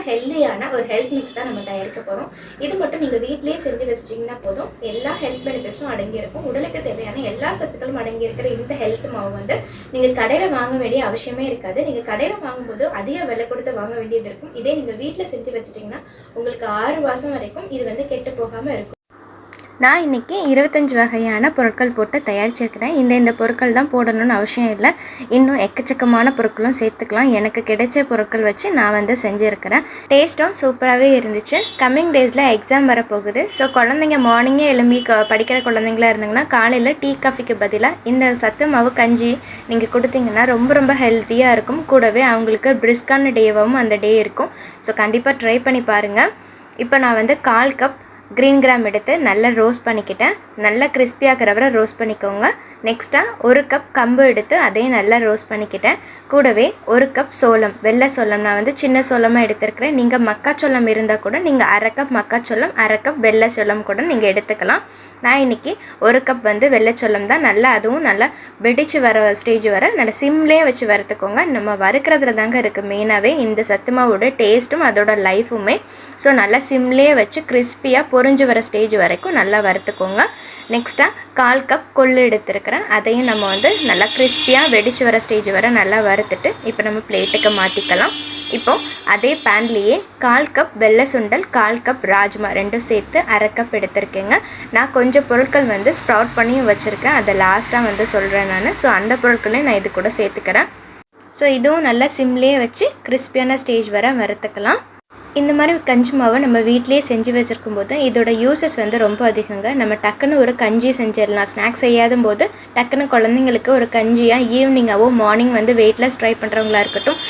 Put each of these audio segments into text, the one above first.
ஹெல்தியான ஒரு health mix தான் நம்ம தயாரிக்க போகிறோம். இது மட்டும் நீங்கள் வீட்டிலேயே செஞ்சு வச்சிட்டிங்கன்னா போதும். எல்லா ஹெல்த் பெனிஃபிட்ஸும் அடங்கியிருக்கும். உடலுக்கு தேவையான எல்லா சத்துக்களும் அடங்கியிருக்கிற இந்த ஹெல்த் மாவு வந்து நீங்கள் கடையில் வாங்க வேண்டிய அவசியமே இருக்காது. நீங்கள் கடையில் வாங்கும்போது அதிக விலை கொடுத்து வாங்க வேண்டியது இருக்கும். இதே நீங்கள் வீட்டில் செஞ்சு வச்சிட்டிங்கன்னா உங்களுக்கு 6 மாதம் வரைக்கும் இது வந்து கெட்டு போகாமல் இருக்கும். நான் இன்றைக்கி 25 வகையான பொருட்கள் போட்டு தயாரிச்சிருக்கிறேன். இந்த பொருட்கள் தான் போடணும்னு அவசியம் இல்லை. இன்னும் எக்கச்சக்கமான பொருட்களும் சேர்த்துக்கலாம். எனக்கு கிடைச்ச பொருட்கள் வச்சு நான் வந்து செஞ்சுருக்கிறேன். டேஸ்ட்டும் சூப்பராகவே இருந்துச்சு. கம்மிங் டேஸில் எக்ஸாம் வரப்போகுது. ஸோ குழந்தைங்க மார்னிங்கே எழும்பி படிக்கிற குழந்தைங்களா இருந்தாங்கன்னா காலையில் டீ காஃபிக்கு பதிலாக இந்த சத்து மாவு கஞ்சி நீங்கள் கொடுத்தீங்கன்னா ரொம்ப ஹெல்த்தியாக இருக்கும். கூடவே அவங்களுக்கு பிரிஸ்கான டேவாகவும் அந்த டே இருக்கும். ஸோ கண்டிப்பாக ட்ரை பண்ணி பாருங்கள். இப்போ நான் வந்து 1/4 கப் க்ரீன் கிராம் எடுத்து நல்லா ரோஸ்ட் பண்ணிக்கிட்டேன். நல்லா கிறிஸ்பியாகிற வரை ரோஸ்ட் பண்ணிக்கோங்க. நெக்ஸ்ட்டாக 1 கப் கம்பு எடுத்து அதையும் நல்லா ரோஸ்ட் பண்ணிக்கிட்டேன். கூடவே 1 கப் சோளம், வெள்ளை சோளம் நான் வந்து சின்ன சோளமாக எடுத்துருக்கிறேன். நீங்கள் மக்காச்சோளம் இருந்தால் கூட நீங்கள் 1/2 கப் மக்காச்சோளம் 1/2 கப் வெள்ளை சோளம் கூட நீங்கள் எடுத்துக்கலாம். நான் இன்றைக்கி 1 கப் வந்து வெள்ளைச்சோளம் தான். நல்லா அதுவும் நல்லா வெடித்து வர ஸ்டேஜ் வர நல்லா சிம்லேயே வச்சு வறுத்துக்கோங்க. நம்ம வறுக்கிறதுல தாங்க இருக்குது மெயினாகவே இந்த சத்து மாவோட டேஸ்ட்டும் அதோட லைஃபுமே. ஸோ நல்லா சிம்லேயே வச்சு கிறிஸ்பியாக பொரிஞ்சு வர ஸ்டேஜ் வரைக்கும் நல்லா வறுத்துக்கோங்க. நெக்ஸ்ட்டாக 1/4 கப் கொள்ளு எடுத்துருக்கிறேன். அதையும் நம்ம வந்து நல்லா கிறிஸ்பியாக வெடிச்சு வர ஸ்டேஜ் வரை நல்லா வறுத்துட்டு இப்போ நம்ம பிளேட்டுக்கு மாற்றிக்கலாம். இப்போது அதே பேன்லேயே 1/4 கப் வெள்ளை சுண்டல், 1/4 கப் ராஜ்மா ரெண்டும் சேர்த்து 1/2 கப் எடுத்துருக்கேங்க. நான் கொஞ்சம் பொருட்கள் வந்து ஸ்ப்ரவுட் பண்ணியும் வச்சுருக்கேன். அதை லாஸ்ட்டாக வந்து சொல்கிறேன் நான். ஸோ அந்த பொருட்களையும் நான் இது கூட சேர்த்துக்கிறேன். ஸோ இதுவும் நல்லா சிம்லேயே வச்சு கிறிஸ்பியான ஸ்டேஜ் வரை வறுத்துக்கலாம். இந்த மாதிரி கஞ்சி மாவை நம்ம வீட்டிலேயே செஞ்சு வச்சுருக்கும் போது இதோட யூசஸ் வந்து ரொம்ப அதிகங்க. நம்ம டக்குன்னு ஒரு கஞ்சி செஞ்சிடலாம். ஸ்நாக்ஸ் செய்யாத போது டக்குன்னு குழந்தைங்களுக்கு ஒரு கஞ்சியாக ஈவினிங்காவோ மார்னிங் வந்து வெயிட்லெஸ் ட்ரை பண்ணுறவங்களா இருக்கட்டும்,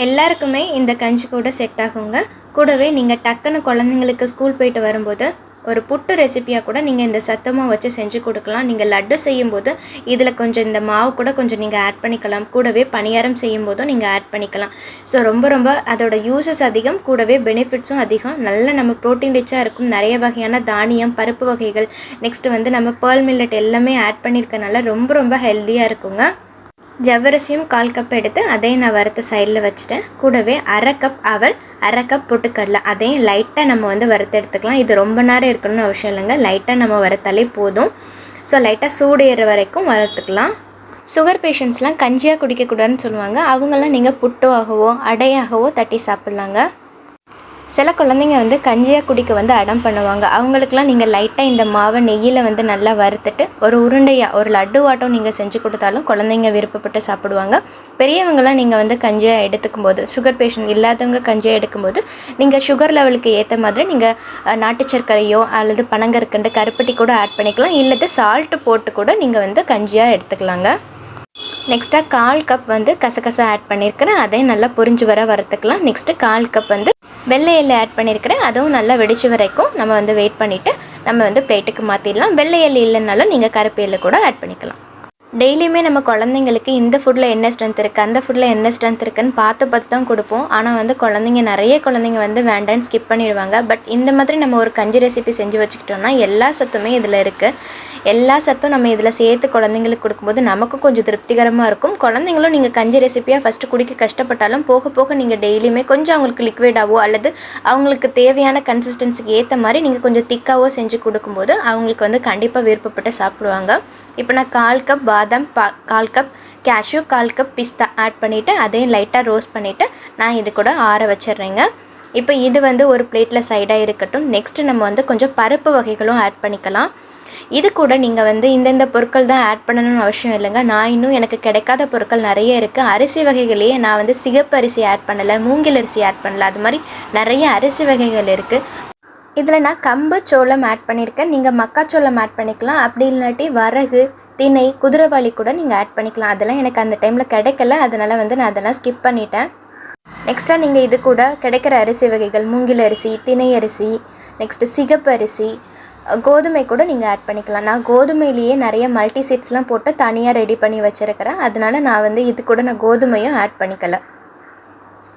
எல்லாருக்குமே இந்த கஞ்சி கூட செட் ஆகுங்க. கூடவே நீங்கள் டக்குன்னு குழந்தைங்களுக்கு ஸ்கூல் போயிட்டு வரும்போது ஒரு புட்டு ரெசிப்பியாக கூட நீங்கள் இந்த சத்தமாக வச்சு செஞ்சு கொடுக்கலாம். நீங்கள் லட்டு செய்யும்போது இதில் கொஞ்சம் இந்த மாவு கூட கொஞ்சம் நீங்கள் ஆட் பண்ணிக்கலாம். கூடவே பணியாரம் செய்யும்போதும் நீங்கள் ஆட் பண்ணிக்கலாம். ஸோ ரொம்ப அதோட யூசஸ் அதிகம், கூடவே பெனிஃபிட்ஸும் அதிகம். நல்ல நம்ம ப்ரோட்டீன் ரிச்சாக இருக்கும். நிறைய வகையான தானியம், பருப்பு வகைகள், நெக்ஸ்ட்டு வந்து நம்ம பேர்ல் மில்லட் எல்லாமே ஆட் பண்ணியிருக்கனால ரொம்ப ஹெல்த்தியாக இருக்குங்க. ஜவ்வரிசியும் 1/4 கப் எடுத்து அதையும் நான் வறுத்த சைடில் வச்சுட்டேன். கூடவே 1/2 கப் அவல், 1/2 கப் பொட்டுக்கடலை அதையும் லைட்டாக நம்ம வந்து வறுத்து எடுத்துக்கலாம். இது ரொம்ப நேரம் இருக்கணும்னு அவசியம் இல்லைங்க. லைட்டாக நம்ம வறுத்தாலே போதும். ஸோ லைட்டாக சூடு ஏற வரைக்கும் வறுத்துக்கலாம். சுகர் பேஷண்ட்ஸ்லாம் கஞ்சியாக குடிக்கக்கூடாதுன்னு சொல்லுவாங்க. அவங்களாம் நீங்கள் புட்டாகவோ அடையாகவோ தட்டி சாப்பிட்லாங்க. சில குழந்தைங்க வந்து கஞ்சியாக குடிக்க வந்து அடம் பண்ணுவாங்க. அவங்களுக்குலாம் நீங்கள் லைட்டாக இந்த மாவை நெய்யில் வந்து நல்லா வறுத்துட்டு ஒரு உருண்டையாக ஒரு லட்டு வாட்டம் நீங்கள் செஞ்சு கொடுத்தாலும் குழந்தைங்க விருப்பப்பட்டு சாப்பிடுவாங்க. பெரியவங்களாம் நீங்கள் வந்து கஞ்சியாக எடுத்துக்கும் போது, சுகர் பேஷண்ட் இல்லாதவங்க கஞ்சியாக எடுக்கும்போது நீங்கள் சுகர் லெவலுக்கு ஏற்ற மாதிரி நீங்கள் நாட்டு சர்க்கரையோ அல்லது பனங்கற்கண்டு, கருப்பட்டி கூட ஆட் பண்ணிக்கலாம். இல்லது சால்ட்டு போட்டு கூட நீங்கள் வந்து கஞ்சியாக எடுத்துக்கலாங்க. நெக்ஸ்ட்டாக 1/4 கப் வந்து கசகசா ஆட் பண்ணியிருக்கிறேன். அதையும் நல்லா பொரிஞ்சு வர வறுத்துக்கலாம். நெக்ஸ்ட்டு 1/4 கப் வந்து வெள்ளை எள்ளு ஆட் பண்ணியிருக்கிறேன். அதுவும் நல்லா வெடிச்சு வரைக்கும் நம்ம வந்து வெயிட் பண்ணிவிட்டு நம்ம வந்து பிளேட்டுக்கு மாற்றிடலாம். வெள்ளை எள்ளு இல்லைனாலும் நீங்கள் கருப்பு எள்ளு கூட ஆட் பண்ணிக்கலாம். டெய்லியுமே நம்ம குழந்தைங்களுக்கு இந்த ஃபுட்டில் என்ன ஸ்ட்ரென்த் இருக்குது, அந்த ஃபுட்டில் என்ன ஸ்ட்ரென்த் இருக்குதுன்னு பார்த்து தான் கொடுப்போம். ஆனால் வந்து நிறைய குழந்தைங்க வந்து வேண்டான்னு ஸ்கிப் பண்ணிடுவாங்க. பட் இந்த மாதிரி நம்ம ஒரு கஞ்சி ரெசிபி செஞ்சு வச்சுக்கிட்டோம்னா எல்லா சத்துமே இதில் இருக்குது. எல்லா சத்தும் நம்ம இதில் சேர்த்து குழந்தைங்களுக்கு கொடுக்கும்போது நமக்கும் கொஞ்சம் திருப்திகரமாக இருக்கும். குழந்தைங்களும் நீங்கள் கஞ்சி ரெசிப்பியாக ஃபஸ்ட்டு குடிக்க கஷ்டப்பட்டாலும் போக நீங்கள் டெய்லியுமே கொஞ்சம் அவங்களுக்கு லிக்விடாவோ அல்லது அவங்களுக்கு தேவையான கன்சிஸ்டன்சிக்கு ஏற்ற மாதிரி நீங்கள் கொஞ்சம் திக்காவோ செஞ்சு கொடுக்கும்போது அவங்களுக்கு வந்து கண்டிப்பாக விருப்பப்பட்டு சாப்பிடுவாங்க. இப்போ நான் 1/4 கப் பாதாம், 1/4 கப் கேஷ்யூ, 1/4 கப் பிஸ்தா ஆட் பண்ணிவிட்டு அதையும் லைட்டாக ரோஸ்ட் பண்ணிவிட்டு நான் இது கூட ஆற வச்சிடுறேங்க. இப்போ இது வந்து ஒரு பிளேட்டில் சைடாக இருக்கட்டும். நெக்ஸ்ட்டு நம்ம வந்து கொஞ்சம் பருப்பு வகைகளும் ஆட் பண்ணிக்கலாம். இது கூட நீங்கள் வந்து இந்தந்த பொருட்கள் தான் ஆட் பண்ணணும்னு அவசியம் இல்லைங்க. நான் இன்னும் எனக்கு கிடைக்காத பொருட்கள் நிறைய இருக்குது. அரிசி வகைகளையே நான் வந்து சிகப்பு அரிசி ஆட் பண்ணலை, மூங்கில் அரிசி ஆட் பண்ணலை. அது மாதிரி நிறைய அரிசி வகைகள் இருக்குது. இதில் நான் கம்பு, சோளம் ஆட் பண்ணியிருக்கேன். நீங்கள் மக்காச்சோளம் ஆட் பண்ணிக்கலாம். அப்படி இல்லாட்டி வரகு, திணை, குதிரைவாளி கூட நீங்கள் ஆட் பண்ணிக்கலாம். அதெல்லாம் எனக்கு அந்த டைமில் கிடைக்கல, அதனால் வந்து நான் அதெல்லாம் ஸ்கிப் பண்ணிட்டேன். நெக்ஸ்ட்டாக நீங்கள் இது கூட கிடைக்கிற அரிசி வகைகள் மூங்கில் அரிசி, திணை அரிசி, நெக்ஸ்ட்டு சிகப்பு அரிசி, கோதுமை கூட நீங்கள் ஆட் பண்ணிக்கலாம். நான் கோதுமையிலேயே நிறைய மல்டி சீட்ஸ்லாம் போட்டு தனியாக ரெடி பண்ணி வச்சுருக்கிறேன். அதனால் நான் வந்து இது கூட நான் கோதுமையும் ஆட் பண்ணிக்கல.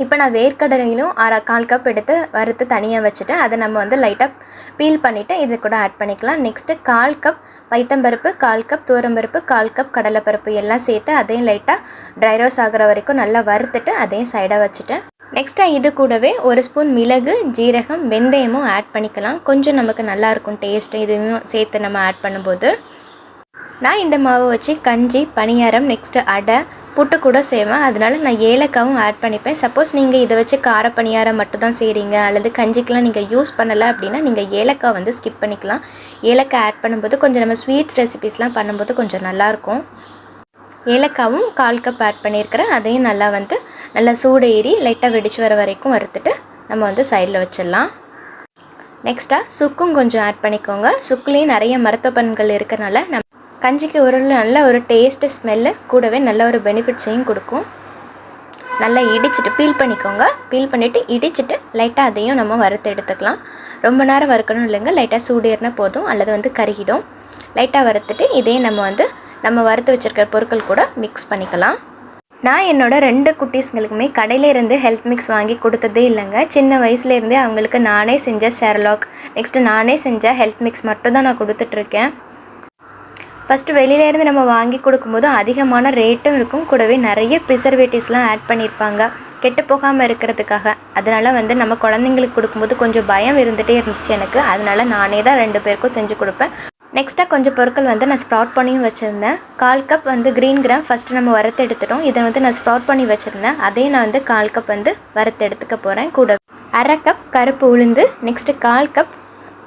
இப்போ நான் வேர்க்கடலையிலும் 1/4 கப் எடுத்து வறுத்து தனியாக வச்சுட்டேன். அதை நம்ம வந்து லைட்டாக பீல் பண்ணிவிட்டு இது கூட ஆட் பண்ணிக்கலாம். நெக்ஸ்ட்டு 1/4 கப் பைத்தம்பருப்பு, 1/4 கப் துவரம்பருப்பு, 1/4 கப் கடலைப்பருப்பு எல்லாம் சேர்த்து அதையும் லைட்டாக ட்ரை ரோஸ் ஆகிற வரைக்கும் நல்லா வறுத்துட்டு அதையும் சைடாக வச்சுட்டேன். நெக்ஸ்ட்டாக இது கூடவே ஒரு ஸ்பூன் மிளகு, ஜீரகம், வெந்தயமும் ஆட் பண்ணிக்கலாம். கொஞ்சம் நமக்கு நல்லாயிருக்கும் டேஸ்ட்டு இதுவும் சேர்த்து நம்ம ஆட் பண்ணும்போது. நான் இந்த மாவு வச்சு கஞ்சி, பணியாரம், நெக்ஸ்ட்டு அடை, புட்டு கூட செய்வேன். அதனால நான் ஏலக்காவும் ஆட் பண்ணிப்பேன். சப்போஸ் நீங்கள் இதை வச்சு கார பணியாரம் மட்டும் தான் செய்கிறீங்க அல்லது கஞ்சிக்கெலாம் நீங்கள் யூஸ் பண்ணலை அப்படின்னா நீங்கள் ஏலக்காய் வந்து ஸ்கிப் பண்ணிக்கலாம். ஏலக்காய் ஆட் பண்ணும்போது கொஞ்சம் நம்ம ஸ்வீட்ஸ் ரெசிபீஸ்லாம் பண்ணும்போது கொஞ்சம் நல்லாயிருக்கும். ஏலக்காவும் 1/4 கப் ஆட் பண்ணியிருக்கிறேன். அதையும் நல்லா சூடு ஏறி லைட்டாக வெடிச்சு வர வரைக்கும் வறுத்துட்டு நம்ம வந்து சைடில் வச்சிடலாம். நெக்ஸ்ட்டாக சுக்கும் கொஞ்சம் ஆட் பண்ணிக்கோங்க. சுக்குலேயும் நிறைய மருத்துவ இருக்கிறனால நம்ம கஞ்சிக்கு நல்ல ஒரு டேஸ்ட்டு, ஸ்மெல்லு, கூடவே நல்ல ஒரு பெனிஃபிட்ஸையும் கொடுக்கும். நல்லா இடிச்சிட்டு பீல் பண்ணிக்கோங்க. பீல் பண்ணிவிட்டு இடிச்சிட்டு லைட்டாக அதையும் நம்ம வறுத்து எடுத்துக்கலாம். ரொம்ப நேரம் வறுக்கணும் இல்லைங்க, லைட்டாக சூடு ஏறினா போதும் அல்லது வந்து கருகிடும். லைட்டாக வறுத்துட்டு இதே நம்ம வறுத்து வச்சுருக்கிற பொருட்கள் கூட மிக்ஸ் பண்ணிக்கலாம். நான் என்னோட 2 குட்டீஸ்களுக்குமே கடையிலேருந்து ஹெல்த் மிக்ஸ் வாங்கி கொடுத்ததே இல்லைங்க. சின்ன வயசுலேருந்தே அவங்களுக்கு நானே செஞ்ச செர்லாக், நெக்ஸ்ட்டு நானே செஞ்ச ஹெல்த் மிக்ஸ் மட்டும் தான் நான் கொடுத்துட்ருக்கேன். ஃபஸ்ட்டு வெளியிலேருந்து நம்ம வாங்கி கொடுக்கும்போது அதிகமான ரேட்டும் இருக்கும், கூடவே நிறைய ப்ரிசர்வேட்டிவ்ஸ்லாம் ஆட் பண்ணியிருப்பாங்க கெட்டு போகாமல் இருக்கிறதுக்காக. அதனால் வந்து நம்ம குழந்தைங்களுக்கு கொடுக்கும்போது கொஞ்சம் பயம் இருந்துகிட்டே இருந்துச்சு எனக்கு. அதனால் நானே தான் 2 பேருக்கும் செஞ்சு கொடுப்பேன். நெக்ஸ்ட்டாக கொஞ்சம் பொருட்கள் வந்து நான் ஸ்ப்ரவுட் பண்ணியும் வச்சுருந்தேன். 1/4 கப் வந்து க்ரீன் கிராம் ஃபஸ்ட்டு நம்ம வறுத்து எடுத்துட்டோம். இதை வந்து நான் ஸ்ப்ரவுட் பண்ணி வச்சுருந்தேன். அதே நான் வந்து 1/4 கப் வந்து வறுத்து எடுத்துக்க போகிறேன். கூட 1/2 கப் கருப்பு உளுந்து, நெக்ஸ்ட்டு 1/4 கப்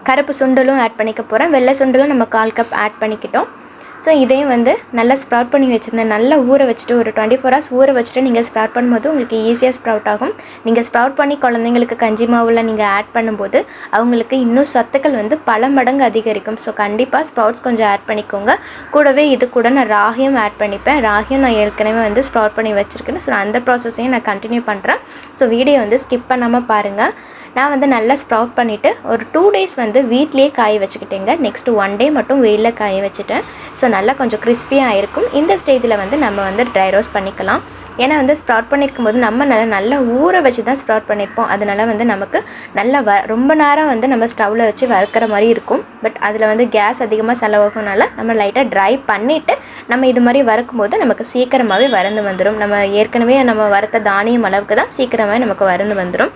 கருப்பு சுண்டலும் ஆட் பண்ணிக்க போகிறேன். வெள்ளை சுண்டலும் நம்ம 1/4 கப் ஆட் பண்ணிக்கிட்டோம். ஸோ இதையும் வந்து நல்லா ஸ்ப்ரவுட் பண்ணி வச்சுருந்தேன். நல்லா ஊற வச்சுட்டு ஒரு 24 hours ஊற வச்சுட்டு நீங்கள் ஸ்ப்ரவுட் பண்ணும்போது உங்களுக்கு ஈஸியாக ஸ்ப்ரவுட் ஆகும். நீங்கள் ஸ்ப்ரவுட் பண்ணி குழந்தைங்களுக்கு கஞ்சி மாவில் நீங்கள் ஆட் பண்ணும்போது அவங்களுக்கு இன்னும் சத்துக்கள் வந்து பல மடங்கு அதிகரிக்கும். ஸோ கண்டிப்பாக ஸ்ப்ரவுட்ஸ் கொஞ்சம் ஆட் பண்ணிக்கோங்க. கூடவே இது கூட நான் ராகியும் ஆட் பண்ணிப்பேன். ராகியும் நான் ஏற்கனவே வந்து ஸ்ப்ரவுட் பண்ணி வச்சுருக்கேன். ஸோ அந்த ப்ராசஸையும் நான் கண்டினியூ பண்ணுறேன். ஸோ வீடியோ வந்து ஸ்கிப் பண்ணாமல் பாருங்கள். நான் வந்து நல்லா ஸ்ப்ரவுட் பண்ணிவிட்டு ஒரு 2 days வந்து வீட்லேயே காய வச்சுக்கிட்டேங்க. நெக்ஸ்ட்டு 1 day மட்டும் வெயிலில் காய வச்சுட்டேன். ஸோ நல்லா கொஞ்சம் கிறிஸ்பியாக இருக்கும். இந்த ஸ்டேஜில் வந்து நம்ம வந்து ட்ரை ரோஸ்ட் பண்ணிக்கலாம். ஏன்னா வந்து ஸ்ப்ரவுட் பண்ணியிருக்கும் போது நம்ம நல்லா ஊற வச்சு தான் ஸ்ப்ரவுட் பண்ணியிருப்போம். அதனால் வந்து நமக்கு ரொம்ப நேரம் வந்து நம்ம ஸ்டவ்வில் வச்சு வறுக்கிற மாதிரி இருக்கும். பட் அதில் வந்து கேஸ் அதிகமாக செலவாகும்னால நம்ம லைட்டாக ட்ரை பண்ணிவிட்டு நம்ம இது மாதிரி வறுக்கும்போது நமக்கு சீக்கிரமாகவே வறந்து வந்துடும். நம்ம ஏற்கனவே நம்ம வறுத்த தானியம் அளவுக்கு தான் சீக்கிரமாகவே நமக்கு வறந்து வந்துடும்.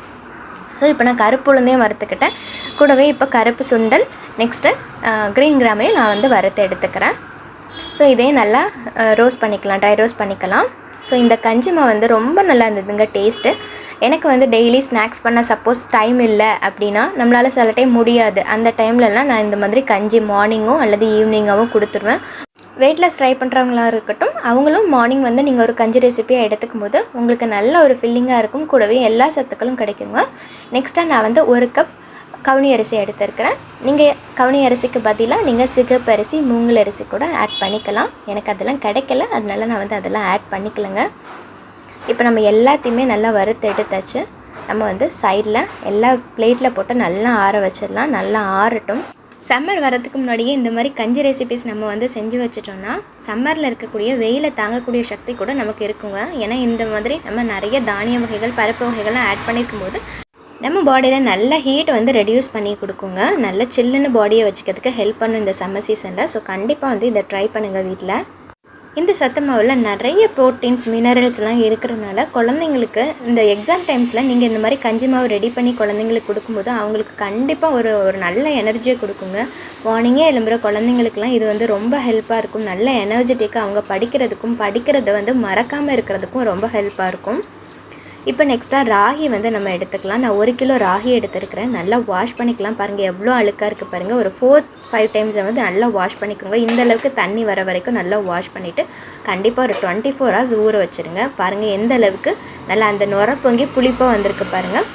ஸோ இப்போ நான் கருப்பு உளுந்தையும் வறுத்துக்கிட்டேன். கூடவே இப்போ கருப்பு சுண்டல், நெக்ஸ்ட்டு க்ரீன் கிராமையும் நான் வந்து வறுத்து எடுத்துக்கிறேன். ஸோ இதையும் நல்லா ரோஸ்ட் பண்ணிக்கலாம், ட்ரை ரோஸ்ட் பண்ணிக்கலாம். ஸோ இந்த கஞ்சி மாவு வந்து ரொம்ப நல்லா இருந்ததுங்க டேஸ்ட்டு. எனக்கு வந்து டெய்லி ஸ்நாக்ஸ் பண்ண சப்போஸ் டைம் இல்லை அப்படின்னா நம்மளால் சில டைம் முடியாது. அந்த டைம்லலாம் நான் இந்த மாதிரி கஞ்சி மார்னிங்கோ அல்லது ஈவினிங்காகவும் கொடுத்துருவேன். வெயிட்லெஸ் ட்ரை பண்ணுறவங்களா இருக்கட்டும், அவங்களும் மார்னிங் வந்து நீங்கள் ஒரு கஞ்சி ரெசிபியாக எடுத்துக்கும் போது உங்களுக்கு நல்ல ஒரு ஃபில்லிங்காக இருக்கும். கூடவே எல்லா சத்துக்களும் கிடைக்குங்க. நெக்ஸ்ட்டாக நான் வந்து 1 கப் கவுனி அரிசி எடுத்துருக்கிறேன். நீங்கள் கவுனி அரிசிக்கு பதிலாக நீங்கள் சிகப்பு அரிசி, மூங்கல் அரிசி கூட ஆட் பண்ணிக்கலாம். எனக்கு அதெல்லாம் கிடைக்கல, அதனால நான் வந்து அதெல்லாம் ஆட் பண்ணிக்கலங்க. இப்போ நம்ம எல்லாத்தையுமே நல்லா வறுத்து எடுத்தாச்சு. நம்ம வந்து சைடில் எல்லா பிளேட்டில் போட்டு நல்லா ஆற வச்சிடலாம். நல்லா ஆறட்டும். சம்மர் வரதுக்கு முன்னாடியே இந்த மாதிரி கஞ்சி ரெசிபிஸ் நம்ம வந்து செஞ்சு வச்சிட்டோம்னா சம்மரில் இருக்கக்கூடிய வெயிலை தாங்கக்கூடிய சக்தி கூட நமக்கு இருக்குங்க. ஏன்னா இந்த மாதிரி நம்ம நிறைய தானிய வகைகள், பருப்பு வகைகள்லாம் ஆட் பண்ணியிருக்கும் போது நம்ம பாடியில் நல்ல ஹீட் வந்து ரெடியூஸ் பண்ணி கொடுக்குங்க. நல்ல சில்லுன்னு பாடியை வச்சுக்கிறதுக்கு ஹெல்ப் பண்ணும் இந்த சம்மர் சீசனில். ஸோ கண்டிப்பாக வந்து இதை ட்ரை பண்ணுங்கள் வீட்டில். இந்த சத்து மாவில் நிறைய ப்ரோட்டீன்ஸ், மினரல்ஸ்லாம் இருக்கிறதுனால குழந்தைங்களுக்கு இந்த எக்ஸாம் டைம்ஸில் நீங்கள் இந்த மாதிரி கஞ்சி மாவு ரெடி பண்ணி குழந்தைங்களுக்கு கொடுக்கும்போது அவங்களுக்கு கண்டிப்பாக ஒரு நல்ல எனர்ஜியை கொடுக்குங்க. மார்னிங்கே எழும்புகிற குழந்தைங்களுக்குலாம் இது வந்து ரொம்ப ஹெல்ப்பாக இருக்கும். நல்ல எனர்ஜெட்டிக்காக அவங்க படிக்கிறத வந்து மறக்காமல் இருக்கிறதுக்கும் ரொம்ப ஹெல்ப்பாக இருக்கும். இப்போ நெக்ஸ்ட்டாக ராகி வந்து நம்ம எடுத்துக்கலாம். நான் 1 கிலோ ராகி எடுத்துருக்கிறேன். நல்லா வாஷ் பண்ணிக்கலாம். பாருங்கள் எவ்வளோ அழுக்காக இருக்குது பாருங்கள். ஒரு 4-5 times வந்து நல்லா வாஷ் பண்ணிக்கோங்க. இந்த அளவுக்கு தண்ணி வர வரைக்கும் நல்லா வாஷ் பண்ணிவிட்டு கண்டிப்பாக ஒரு 24 hours ஊற வச்சுருங்க. பாருங்கள் எந்த அளவுக்கு நல்லா அந்த நுர பொங்கி புளிப்பாக வந்திருக்கு பாருங்கள்.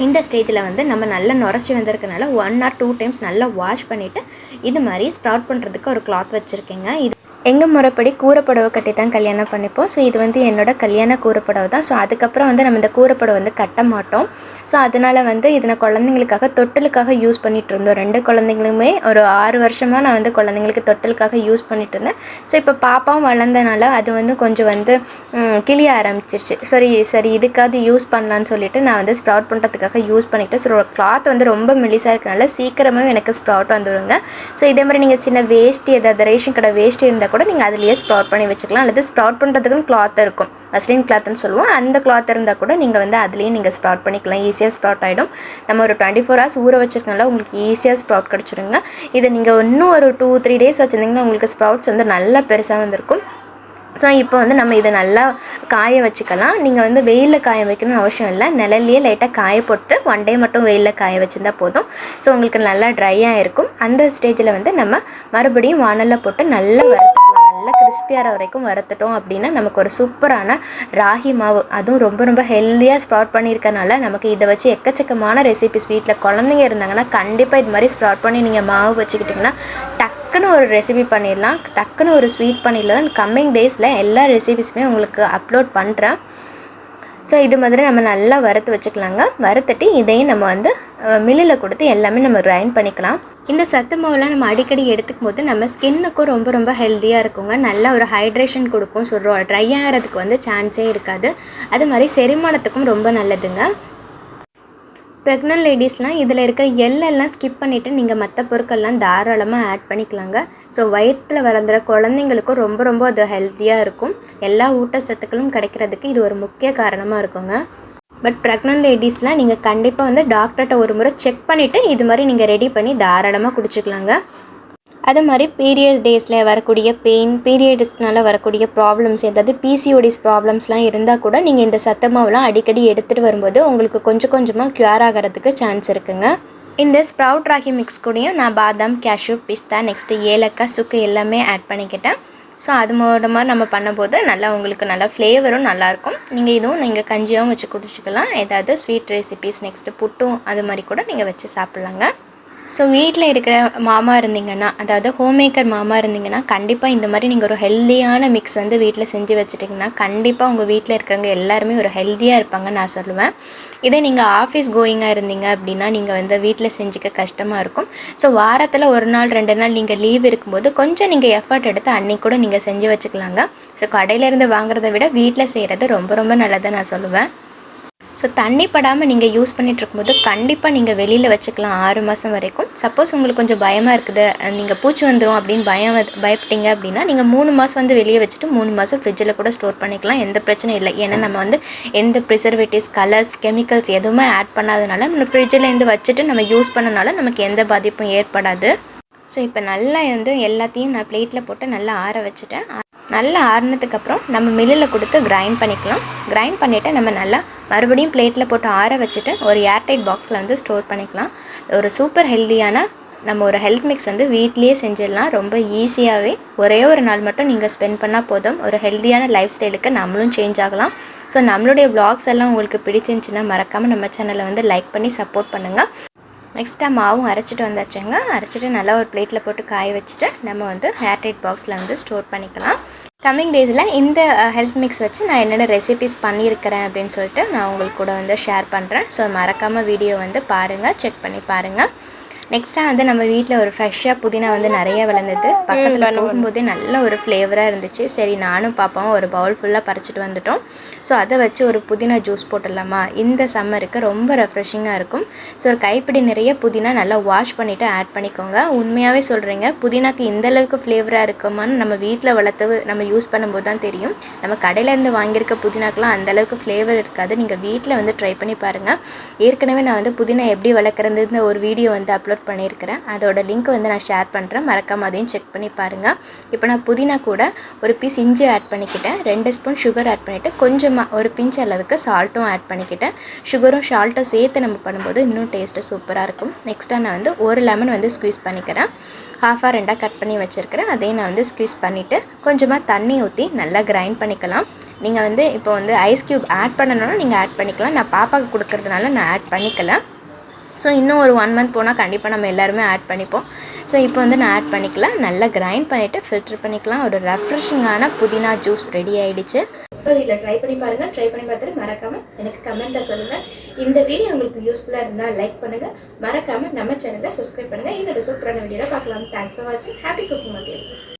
இந்த ஸ்டேஜில் வந்து நம்ம நல்லா நுரைச்சி வந்திருக்கனால 1 or 2 times நல்லா வாஷ் பண்ணிவிட்டு இது மாதிரி ஸ்ப்ரவுட் பண்ணுறதுக்கு ஒரு கிளாத் வச்சுருக்கேங்க. இது எங்கள் முறைப்படி கூரைப்படவை கட்டி தான் கல்யாணம் பண்ணிப்போம். ஸோ இது வந்து என்னோட கல்யாண கூரைப்படவை தான். ஸோ அதுக்கப்புறம் வந்து நம்ம இந்த கூரைப்படவை வந்து கட்ட மாட்டோம். ஸோ அதனால் வந்து இதை நான் குழந்தைங்களுக்காக தொட்டிலுக்காக யூஸ் பண்ணிகிட்டு இருந்தோம். 2 குழந்தைங்களுமே ஒரு 6 வருஷமாக நான் வந்து குழந்தைங்களுக்கு தொட்டிலுக்காக யூஸ் பண்ணிகிட்டு இருந்தேன். ஸோ இப்போ பாப்பாவும் வளர்ந்தனால அது வந்து கொஞ்சம் வந்து கிளிய ஆரம்பிச்சிருச்சு. சரி இதுக்காவது யூஸ் பண்ணலான்னு சொல்லிட்டு நான் வந்து ஸ்ப்ரவுட் பண்ணுறதுக்காக யூஸ் பண்ணிவிட்டேன். ஸோ கிளாத் வந்து ரொம்ப மெலிசாக இருக்கனால சீக்கிரமாக எனக்கு ஸ்ப்ரவுட் வந்துடுங்க. ஸோ இதே மாதிரி நீங்கள் சின்ன வேஷ்டி, ஏதாவது ரேஷன் கடை வேஷ்டி இருந்தால் கூட நீங்கள் அதுலேயே ஸ்ப்ரவுட் பண்ணி வச்சுக்கலாம். அல்லது ஸ்ப்ரவுட் பண்ணுறதுக்குன்னு கிளாத் இருக்கும், மஸ்லின் கிளாத்னு சொல்லுவோம். அந்த கிளாத் இருந்தால் கூட நீங்கள் வந்து அதுலேயே நீங்கள் ஸ்ப்ரவுட் பண்ணிக்கலாம். ஈஸியாக ஸ்ப்ரவுட் ஆகிடும். நம்ம ஒரு 24 hours ஊற வச்சுருக்கனால உங்களுக்கு ஈஸியாக ஸ்ப்ரவுட் கிடச்சிருங்க. இதை நீங்கள் இன்னும் ஒரு 2-3 days வச்சுருந்தீங்கன்னா உங்களுக்கு ஸ்ப்ரவுட்ஸ் வந்து நல்லா பெருசாக வந்திருக்கும். ஸோ இப்போ வந்து நம்ம இதை நல்லா காய வச்சுக்கலாம். நீங்கள் வந்து வெயிலில் காய வைக்கணும்னு அவசியம் இல்லை. நிழல்லையே லைட்டாக காய போட்டு 1 day மட்டும் வெயிலில் காய வச்சுருந்தா போதும். ஸோ உங்களுக்கு நல்லா ட்ரையாக இருக்கும். அந்த ஸ்டேஜில் வந்து நம்ம மறுபடியும் வானலில் போட்டு நல்லா வறுத்துக்கலாம். நல்லா கிறிஸ்பியாகிற வரைக்கும் வறுத்துட்டோம் அப்படின்னா நமக்கு ஒரு சூப்பரான ராகி மாவு, அதுவும் ரொம்ப ரொம்ப ஹெல்த்தியாக ஸ்ப்ரவுட் பண்ணியிருக்கனால நமக்கு இதை வச்சு எக்கச்சக்கமான ரெசிபிஸ், வீட்டில் குழந்தைங்க இருந்தாங்கன்னா கண்டிப்பாக இது மாதிரி ஸ்ப்ரவுட் பண்ணி நீங்கள் மாவு வச்சுக்கிட்டிங்கன்னா டக்குன்னு ஒரு ரெசிபி பண்ணிடலாம். டக்குன்னு ஒரு ஸ்வீட் பண்ணிடலாம். கம்மிங் டேஸில் எல்லா ரெசிபிஸுமே உங்களுக்கு அப்லோட் பண்ணுறேன். ஸோ இது மாதிரி நம்ம நல்லா வறுத்து வச்சுக்கலாங்க. வறுத்துட்டு இதையும் நம்ம வந்து மில்லில் கொடுத்து எல்லாமே நம்ம கிரைண்ட் பண்ணிக்கலாம். இந்த சத்து மாவுலாம் நம்ம அடிக்கடி எடுத்துக்கும் போது நம்ம ஸ்கின்னுக்கும் ரொம்ப ரொம்ப ஹெல்த்தியாக இருக்குங்க. நல்ல ஒரு ஹைட்ரேஷன் கொடுக்கும். ஸோ ட்ரை ஆகிறதுக்கு வந்து சான்ஸே இருக்காது. அது மாதிரி செரிமானத்துக்கும் ரொம்ப நல்லதுங்க. ப்ரெக்னென்ட் லேடிஸ்லாம் இதில் இருக்கிற எள்ளெல்லாம் ஸ்கிப் பண்ணிவிட்டு நீங்கள் மற்ற பொருட்கள்லாம் தாராளமாக ஆட் பண்ணிக்கலாங்க. ஸோ வயிற்றில் வளர்ந்துற குழந்தைங்களுக்கும் ரொம்ப ரொம்ப அது ஹெல்த்தியாக இருக்கும். எல்லா ஊட்டச்சத்துக்களும் கிடைக்கிறதுக்கு இது ஒரு முக்கிய காரணமாக இருக்குங்க. பட் ப்ரெக்னென்ட் லேடிஸ்லாம் நீங்கள் கண்டிப்பாக வந்து டாக்டர்கிட்ட ஒரு முறை செக் பண்ணிவிட்டு இது மாதிரி நீங்கள் ரெடி பண்ணி தாராளமாக குடிச்சிக்கலாங்க. அது மாதிரி பீரியட் டேஸில் வரக்கூடிய பெயின், பீரியட்ஸ்னால வரக்கூடிய ப்ராப்ளம்ஸ், ஏதாவது பிசிஓடிஸ் ப்ராப்ளம்ஸ்லாம் இருந்தால் கூட நீங்கள் இந்த சத்து மாவுலாம் அடிக்கடி எடுத்துகிட்டு வரும்போது உங்களுக்கு கொஞ்சம் கொஞ்சமாக க்யூர் ஆகிறதுக்கு சான்ஸ் இருக்குங்க. இந்த ஸ்ப்ரவுட் ராகி மிக்ஸ் கூடயும் நான் பாதாம், கேஷ்யூ, பிஸ்தா, நெக்ஸ்ட்டு ஏலக்காய், சுக்கு எல்லாமே ஆட் பண்ணிக்கிட்டேன். ஸோ அது மூலமாக நம்ம பண்ணும்போது நல்லா உங்களுக்கு நல்லா ஃப்ளேவரும் நல்லாயிருக்கும். நீங்கள் இதுவும் நீங்கள் கஞ்சியாகவும் வச்சு குடிச்சிக்கலாம். ஏதாவது ஸ்வீட் ரெசிபீஸ், நெக்ஸ்ட்டு புட்டும் அது மாதிரி கூட நீங்கள் வச்சு சாப்பிட்லாங்க. ஸோ வீட்டில் இருக்கிற மாமா இருந்தீங்கன்னா, அதாவது ஹோம் மேக்கர் மாமா இருந்தீங்கன்னா கண்டிப்பாக இந்த மாதிரி நீங்கள் ஒரு ஹெல்த்தியான மிக்ஸ் வந்து வீட்டில் செஞ்சு வச்சுட்டிங்கன்னா கண்டிப்பாக உங்கள் வீட்டில் இருக்கிறவங்க எல்லாருமே ஒரு ஹெல்த்தியாக இருப்பாங்கன்னு நான் சொல்லுவேன். இதே நீங்கள் ஆஃபீஸ் கோயிங்காக இருந்தீங்க அப்படின்னா நீங்கள் வந்து வீட்டில் செஞ்சுக்க கஷ்டமாக இருக்கும். ஸோ வாரத்தில் 1 நாள் 2 நாள் நீங்கள் லீவ் இருக்கும்போது கொஞ்சம் நீங்கள் எஃபர்ட் எடுத்து அன்றைக்கி கூட நீங்கள் செஞ்சு வச்சுக்கலாங்க. ஸோ கடையிலேருந்து வாங்குறத விட வீட்டில் செய்கிறது ரொம்ப ரொம்ப நல்லதுன்னு நான் சொல்லுவேன். ஸோ தண்ணி படாமல் நீங்கள் யூஸ் பண்ணிகிட்ருக்கும்போது கண்டிப்பாக நீங்கள் வெளியில் வச்சுக்கலாம் 6 மாதம் வரைக்கும். சப்போஸ் உங்களுக்கு கொஞ்சம் பயமாக இருக்குது, நீங்கள் பூச்சி வந்துடும் அப்படின்னு பயப்பட்டீங்க அப்படின்னா நீங்கள் 3 மாதம் வந்து வெளியே வச்சுட்டு 3 மாதம் ஃப்ரிட்ஜில் கூட ஸ்டோர் பண்ணிக்கலாம். எந்த பிரச்சனையும் இல்லை. ஏன்னா நம்ம வந்து எந்த ப்ரிசர்வேட்டிவ்ஸ், கலர்ஸ், கெமிக்கல்ஸ் எதுவுமே ஆட் பண்ணாதனால நம்ம ஃப்ரிட்ஜிலேருந்து வச்சுட்டு நம்ம யூஸ் பண்ணனால நமக்கு எந்த பாதிப்பும் ஏற்படாது. ஸோ இப்போ நல்லா வந்து எல்லாத்தையும் நான் பிளேட்டில் போட்டு நல்லா ஆற வச்சுட்டேன். நல்லா ஆறினதுக்கப்புறம் நம்ம மில்லில் கொடுத்து கிரைண்ட் பண்ணிக்கலாம். கிரைண்ட் பண்ணிவிட்டு நம்ம நல்லா மறுபடியும் பிளேட்டில் போட்டு ஆற வச்சுட்டு ஒரு ஏர்டைட் பாக்ஸில் வந்து ஸ்டோர் பண்ணிக்கலாம். ஒரு சூப்பர் ஹெல்த்தியான நம்ம ஒரு ஹெல்த் மிக்ஸ் வந்து வீட்லேயே செஞ்சிடலாம். ரொம்ப ஈஸியாகவே ஒரே ஒரு நாள் மட்டும் நீங்கள் ஸ்பெண்ட் பண்ணால் போதும். ஒரு ஹெல்த்தியான லைஃப் ஸ்டைலுக்கு நம்மளும் சேஞ்ச் ஆகலாம். ஸோ நம்மளுடைய வ்ளாக்ஸ் எல்லாம் உங்களுக்கு பிடிச்சிருந்துச்சின்னா மறக்காமல் நம்ம சேனலை வந்து லைக் பண்ணி சப்போர்ட் பண்ணுங்கள். நெக்ஸ்ட்டாக மாவும் அரைச்சிட்டு வந்தாச்சுங்க. அரைச்சிட்டு நல்லா ஒரு பிளேட்டில் போட்டு காய வச்சுட்டு நம்ம வந்து ஏர்டைட் பாக்ஸில் வந்து ஸ்டோர் பண்ணிக்கலாம். கம்மிங் டேஸில் இந்த ஹெல்த் மிக்ஸ் வச்சு நான் என்னென்ன ரெசிபிஸ் பண்ணியிருக்கிறேன் அப்படின்னு சொல்லிட்டு நான் உங்களுக்கு கூட வந்து ஷேர் பண்ணுறேன். ஸோ மறக்காமல் வீடியோ வந்து பாருங்கள், செக் பண்ணி பாருங்கள். நெக்ஸ்ட்டாக வந்து நம்ம வீட்டில் ஒரு ஃப்ரெஷ்ஷாக புதினா வந்து நிறைய விளைஞ்சது. பக்கத்தில் போகும்போதே நல்ல ஒரு ஃப்ளேவராக இருந்துச்சு. சரி நானும் பாப்பாவும் ஒரு பவுல் ஃபுல்லாக பறிச்சிட்டு வந்துட்டோம். ஸோ அதை வச்சு ஒரு புதினா ஜூஸ் போட்டுடலாமா? இந்த சம்மருக்கு ரொம்ப ரெஃப்ரெஷிங்காக இருக்கும். ஸோ ஒரு கைப்பிடி நிறைய புதினா நல்லா வாஷ் பண்ணிவிட்டு ஆட் பண்ணிக்கோங்க. உண்மையாகவே சொல்கிறீங்க, புதினாக்கு இந்தளவுக்கு ஃப்ளேவராக இருக்குமான்னு நம்ம வீட்டில் வளர்த்து நம்ம யூஸ் பண்ணும்போது தான் தெரியும். நம்ம கடையிலேருந்து வாங்கியிருக்க புதினாக்கெலாம் அந்தளவுக்கு ஃப்ளேவர் இருக்காது. நீங்கள் வீட்டில் வந்து ட்ரை பண்ணி பாருங்கள். ஏற்கனவே நான் வந்து புதினா எப்படி வளர்க்குறதுன்னு ஒரு வீடியோ வந்து அப்லோட் பண்ணியிருக்கிறேன். அதோட லிங்க் வந்து நான் ஷேர் பண்ணுறேன். மறக்காம அதையும் செக் பண்ணி பாருங்கள். இப்போ நான் புதினா கூட ஒரு பீஸ் இஞ்சி ஆட் பண்ணிக்கிட்டேன். 2 ஸ்பூன் சுகர் ஆட் பண்ணிவிட்டு கொஞ்சமாக ஒரு பிஞ்ச் அளவுக்கு சால்ட்டும் ஆட் பண்ணிக்கிட்டேன். சுகரும் சால்ட்டும் சேர்த்து நம்ம பண்ணும்போது இன்னும் டேஸ்ட்டு சூப்பராக இருக்கும். நெக்ஸ்ட்டாக நான் வந்து ஒரு லெமன் வந்து ஸ்க்வீஸ் பண்ணிக்கிறேன். 1/2 கட் பண்ணி வச்சுருக்கிறேன். அதையும் நான் வந்து ஸ்க்வீஸ் பண்ணிவிட்டு கொஞ்சமாக தண்ணி ஊற்றி நல்லா கிரைண்ட் பண்ணிக்கலாம். நீங்கள் வந்து இப்போ வந்து ஐஸ் க்யூப் ஆட் பண்ணணும்னா நீங்கள் ஆட் பண்ணிக்கலாம். நான் பாப்பாவுக்கு கொடுக்கறதுனால நான் ஆட் பண்ணிக்கல. ஸோ இன்னும் ஒரு 1 மந்த் போனால் கண்டிப்பாக நம்ம எல்லாருமே ஆட் பண்ணிப்போம். ஸோ இப்போ வந்து நான் ஆட் பண்ணிக்கலாம். நல்லா கிரைண்ட் பண்ணிவிட்டு ஃபில்டர் பண்ணிக்கலாம். ஒரு ரெஃப்ரெஷிங்கான புதினா ஜூஸ் ரெடி ஆகிடுச்சு. இப்போ வீட்டில் ட்ரை பண்ணி பாருங்கள். ட்ரை பண்ணி பார்த்துட்டு மறக்காமல் எனக்கு கமெண்ட்டில் சொல்லுங்கள். இந்த வீடியோ உங்களுக்கு யூஸ்ஃபுல்லாக இருந்தால் லைக் பண்ணுங்கள். மறக்காமல் நம்ம சேனலை சப்ஸ்கிரைப் பண்ணுங்கள். இன்னொரு சூப்பரான வீடியோவில் பார்க்கலாம். தேங்க்ஸ் ஃபார் வாட்சிங். Happy cooking.